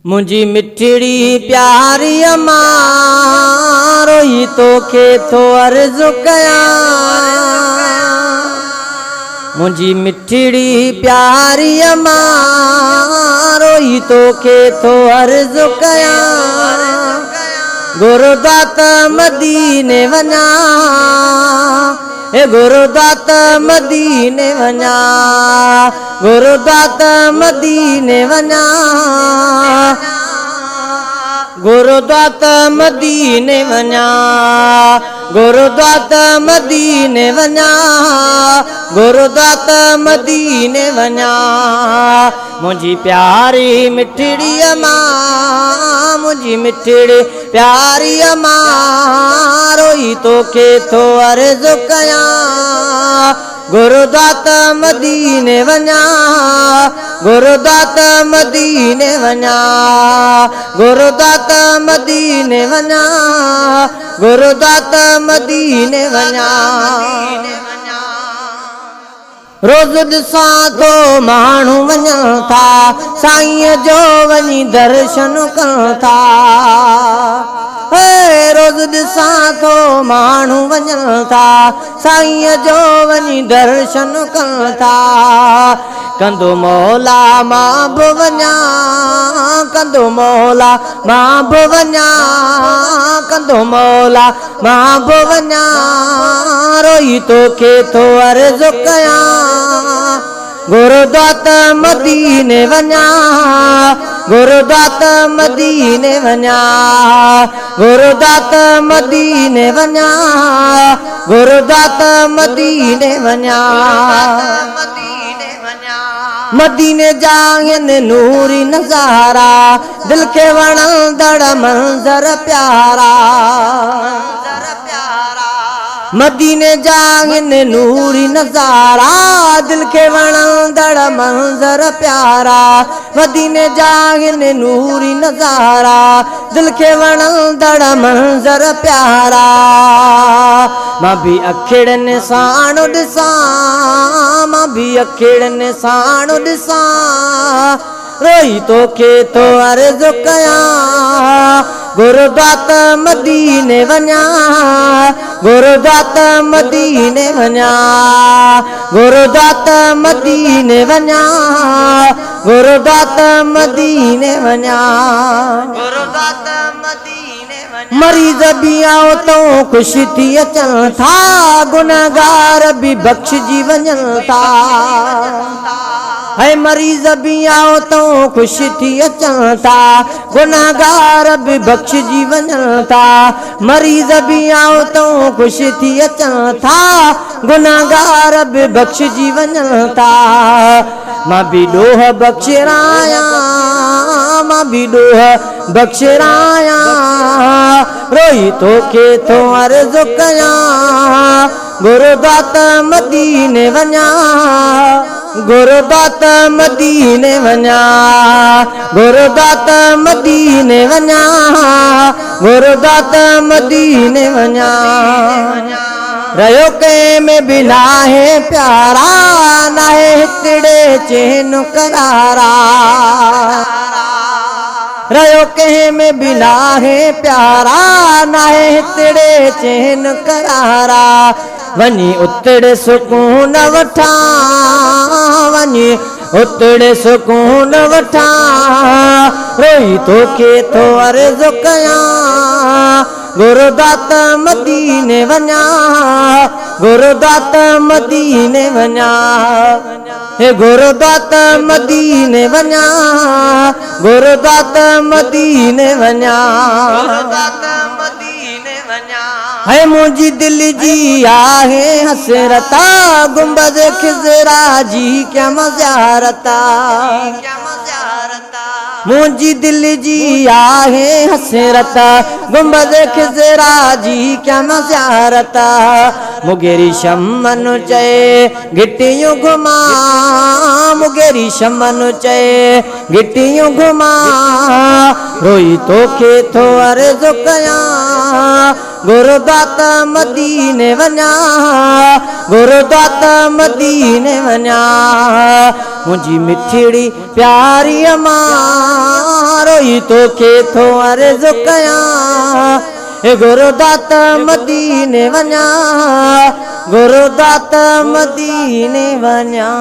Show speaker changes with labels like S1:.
S1: मुझी मिठड़ी प्यारी अमां रोई तोखे थो अर्ज़ु कयां। मुझी मिठड़ी प्यारी अमां रोई तोखे थो अर्ज़ु कयां। गुरुदात मदीने वञा हे गुरुदात मदीने वञा, गुरुदात मदीने वञा, गुरुदात मदीने वञा, गुरुदात मदीने वञा, गुरुदात मदीने वञा। मुझी प्यारी मिठड़ी अमां, मुझी मिठड़ी प्यारी अमां रोई तोखे थो अर्ज़ु कयां। गुरुदात मदीने वञा, गुरुदात मदीने वञा, गुरुदात मदीने वञा, गुरुदात मदीने वञा। रोज़ ॾिसां थो माण्हू वञनि था साईं जो वञी दर्शन कनि था। रोज़ ॾिसां थो माण्हू वञनि था साईं जो वञी दर्शन कनि था। कंदो मौला मां बि वञा, कंदो मौला मां बि वञा, कंदो मौला मां बि वञा रोई तोखे थो अर्ज़ु कयां। गुरुदात मदीने वञा, गुरुदात मदीने वञा, गुरुदात मदीने वञा, गुरुदात मदीने वञा। मदीने जा नूरी नज़ारा दिल के वणंदड़ मंज़र प्यारा। मदीने जा नूरी नज़ारा दिल के वणंदड़ मंज़र प्यारा। मदीने जा नूरी नज़ारा दिल के वणंदड़ मंज़र प्यारा। मां भी अखिड़नि साण ॾिसां, मां भी अखिड़नि साण ॾिसां रोई तोखे थो अर्ज़ु कयां। गुरुदात मदीने वञा, गुरुदात मदीने वञा, गुरुदात मदीने वञा, गुरुदात मदीने वञा, गुरुदात मदीने वञा। मरीज़ भी आओ तो ख़ुशि थी अचनि था, गुनहगार भी बख़्शिजी वञनि था। है मरीज़ भी आओ तो ख़ुशि थी अचनि था, गुनहगार भी बख़्शिजी वञनि था। मरीज़ भी आओ तो ख़ुशि थी अचनि था, गुनहगार भी बख़्शिजी वञनि था। मां भी ॾोह बख़्शिरायां, मां भी ॾोह बख़्शिरायां रोई तोखे थो अर्ज़ु कयां। गुरुदात मदीने वञा, गुरुदात मदीने वञा, गुरुदात मदीने वञा, गुरुदात मदीने वञा। रहियो कंहिं में बि नाहे प्यारा, नाहे हिकिड़े चैन करारा। रहियो कंहिं में बि नाहे प्यारा, नाहे हिकिड़े चैन करारा। वञी उतड़े सुकून वठां, वञी उतड़े सुकून वठां रोई तोखे थो अर्ज़ु कयां। गुरुदात मदीने वञा, गुरुदात मदीने वञा, हे गुरुदात मदीने वञा, गुरुदात मदीने वञा, गुरुदात मदीने वञा। है मुझी दिल जी आहे हसरता, गुंबद खिज़रा जी क्या मज़ारता। मुझी दिल जी आहे हसरता, गुंबद खिज़रा जी क्या मज़ारता। मुगेरी शमन चए गिटियूं घुमा, मुगेरी शमन चए गिटियूं घुमा रोई तोखे थो अर्ज़ु कयां। गुरुदात मदीने वञा, गुरुदात मदीने वञा। मुझी मिठड़ी प्यारी अमां रोई तोखे थो अर्ज़ कयां गुरुदात मदीने वञा गुरुदात मदीने वञा।